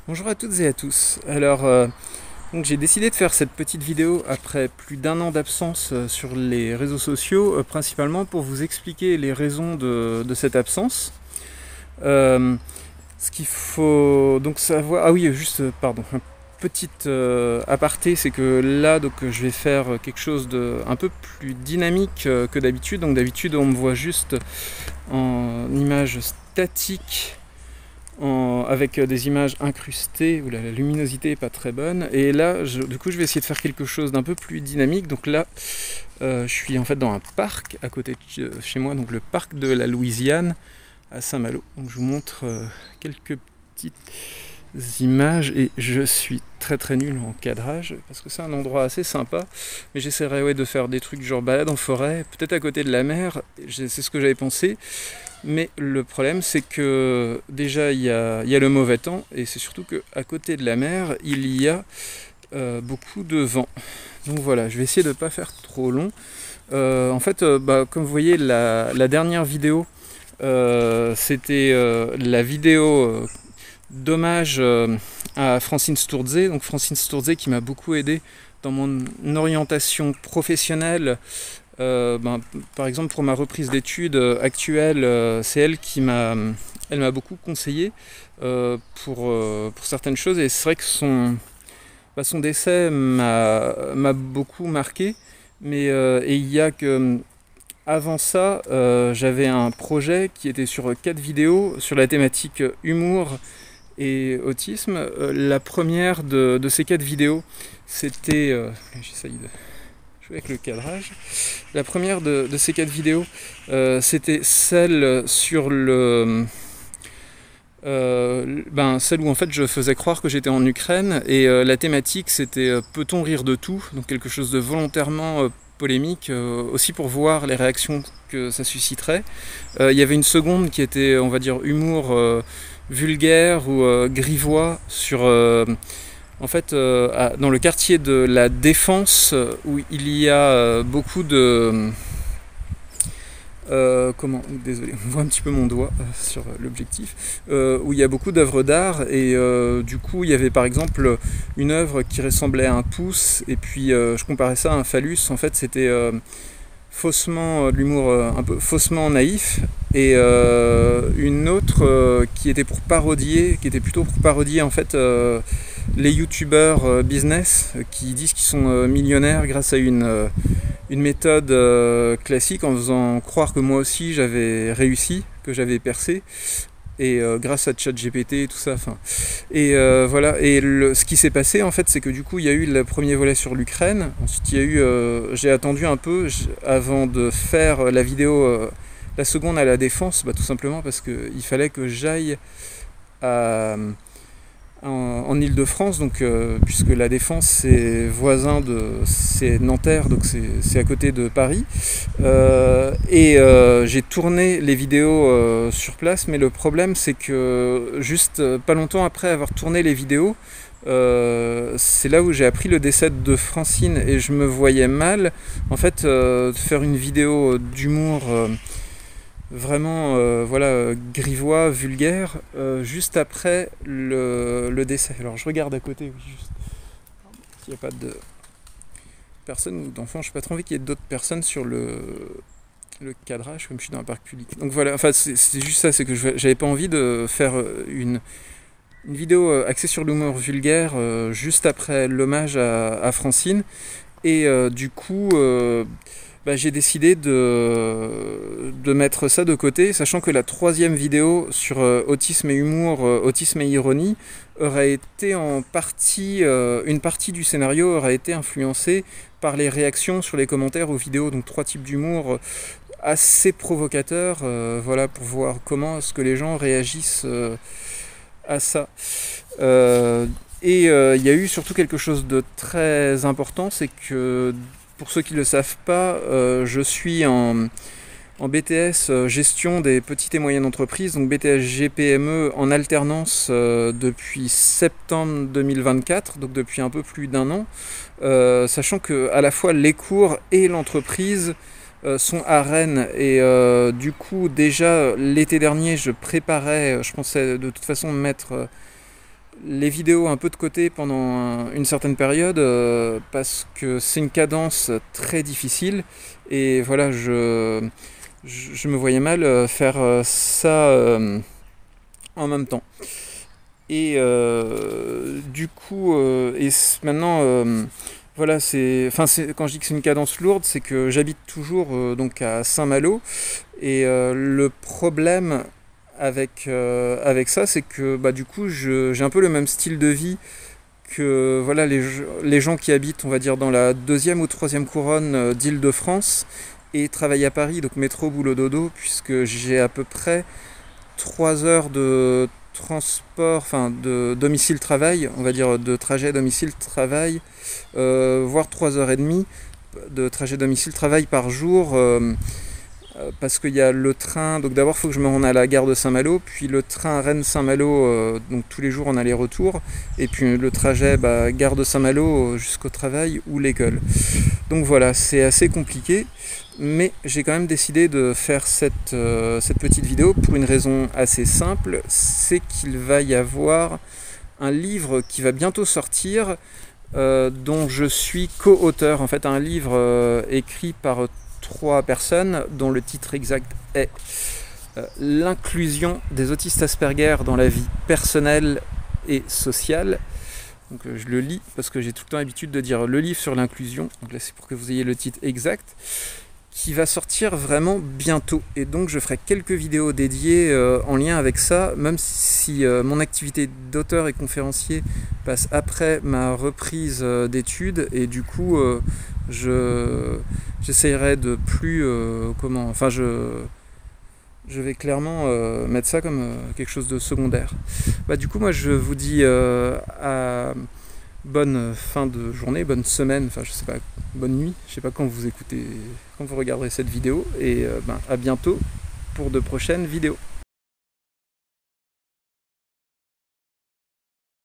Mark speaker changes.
Speaker 1: Bonjour à toutes et à tous. Donc j'ai décidé de faire cette petite vidéo après plus d'un an d'absence sur les réseaux sociaux, principalement pour vous expliquer les raisons de cette absence. Euh, Ce qu'il faut donc savoir... Ah oui, juste, pardon, un petit aparté, c'est que là, donc, je vais faire quelque chose de un peu plus dynamique que d'habitude. Donc d'habitude, on me voit juste en image statique avec des images incrustées où la luminosité est pas très bonne. Et là, du coup, je vais essayer de faire quelque chose d'un peu plus dynamique. Donc là, je suis en fait dans un parc à côté de chez moi, donc le parc de la Louisiane à Saint-Malo. Donc je vous montre quelques petites images et je suis très nul en cadrage parce que c'est un endroit assez sympa, mais j'essaierai de faire des trucs genre balade en forêt, peut-être à côté de la mer. C'est ce que j'avais pensé. Mais le problème, c'est que déjà, il y a le mauvais temps, et c'est surtout qu'à côté de la mer, il y a beaucoup de vent. Donc voilà, je vais essayer de ne pas faire trop long. Comme vous voyez, la dernière vidéo, c'était la vidéo d'hommage à Francine Sturze. Donc Francine Sturze qui m'a beaucoup aidé dans mon orientation professionnelle. Par exemple, pour ma reprise d'études actuelle, c'est elle elle m'a beaucoup conseillé pour certaines choses, et c'est vrai que son décès m'a beaucoup marqué. Et il y a que avant ça, j'avais un projet qui était sur 4 vidéos sur la thématique humour et autisme. La première de ces 4 vidéos, c'était j'essaye de avec le cadrage. La première de ces 4 vidéos, c'était celle sur celle où en fait je faisais croire que j'étais en Ukraine, et la thématique c'était peut-on rire de tout, donc quelque chose de volontairement polémique, aussi pour voir les réactions que ça susciterait. Il y avait une seconde qui était, on va dire, humour vulgaire ou grivois sur dans le quartier de la Défense, où il y a beaucoup de... Désolé, on voit un petit peu mon doigt sur l'objectif, où il y a beaucoup d'œuvres d'art, et du coup il y avait par exemple une œuvre qui ressemblait à un pouce, et puis je comparais ça à un phallus. En fait c'était faussement de l'humour un peu faussement naïf, et une autre qui était qui était plutôt pour parodier en fait les youtubeurs business qui disent qu'ils sont millionnaires grâce à une méthode classique, en faisant croire que moi aussi j'avais réussi, que j'avais percé, et grâce à ChatGPT et tout ça. Voilà. Et ce qui s'est passé en fait, c'est que du coup il y a eu le premier volet sur l'Ukraine. Ensuite il y a eu j'ai attendu un peu avant de faire la vidéo, la seconde à la Défense, tout simplement parce qu'il fallait que j'aille en Île-de-France, donc puisque la Défense c'est Nanterre, donc c'est à côté de Paris. J'ai tourné les vidéos sur place, mais le problème c'est que juste pas longtemps après avoir tourné les vidéos, c'est là où j'ai appris le décès de Francine, et je me voyais mal en fait faire une vidéo d'humour vraiment grivois, vulgaire, juste après le décès. Alors je regarde à côté, oui, juste s'il n'y a pas de personnes ou d'enfants. Je n'ai pas trop envie qu'il y ait d'autres personnes sur le cadrage, comme je suis dans un parc public. Donc voilà, enfin c'est juste ça, c'est que j'avais pas envie de faire une vidéo axée sur l'humour vulgaire juste après l'hommage à Francine. Et du coup j'ai décidé de mettre ça de côté, sachant que la troisième vidéo sur autisme et humour, autisme et ironie, aurait été en partie, une partie du scénario aurait été influencée par les réactions sur les commentaires aux vidéos. Donc 3 types d'humour assez provocateurs, pour voir comment est-ce que les gens réagissent à ça. Il y a eu surtout quelque chose de très important, c'est que pour ceux qui ne le savent pas, je suis en BTS gestion des petites et moyennes entreprises, donc BTS GPME en alternance depuis septembre 2024, donc depuis un peu plus d'un an, sachant que à la fois les cours et l'entreprise sont à Rennes, et du coup déjà l'été dernier je préparais, je pensais de toute façon mettre les vidéos un peu de côté pendant une certaine période parce que c'est une cadence très difficile et voilà, je me voyais mal faire ça en même temps. Et du coup, maintenant, voilà, quand je dis que c'est une cadence lourde, c'est que j'habite toujours donc à Saint-Malo et le problème avec ça, c'est que bah, du coup, j'ai un peu le même style de vie que voilà, les gens qui habitent, on va dire, dans la deuxième ou troisième couronne d'Île-de-France et travaillent à Paris, donc métro, boulot, dodo, puisque j'ai à peu près 3 heures de transport, enfin de domicile-travail, on va dire de trajet domicile-travail, voire 3 heures et demie de trajet domicile-travail par jour. Parce qu'il y a le train, donc d'abord il faut que je me rende à la gare de Saint-Malo, puis le train Rennes-Saint-Malo, donc tous les jours en aller-retour, et puis le trajet gare de Saint-Malo jusqu'au travail ou l'école. Donc voilà, c'est assez compliqué, mais j'ai quand même décidé de faire cette petite vidéo pour une raison assez simple, c'est qu'il va y avoir un livre qui va bientôt sortir, dont je suis co-auteur, en fait un livre écrit par 3 personnes dont le titre exact est l'inclusion des autistes Asperger dans la vie personnelle et sociale. Donc je le lis parce que j'ai tout le temps l'habitude de dire le livre sur l'inclusion, donc là c'est pour que vous ayez le titre exact, qui va sortir vraiment bientôt. Et donc je ferai quelques vidéos dédiées en lien avec ça, même si mon activité d'auteur et conférencier passe après ma reprise d'études, et du coup j'essaierai de plus je vais clairement mettre ça comme quelque chose de secondaire. Du coup moi je vous dis à bonne fin de journée, bonne semaine, enfin je sais pas, bonne nuit, je sais pas quand vous regarderez cette vidéo, et à bientôt pour de prochaines vidéos.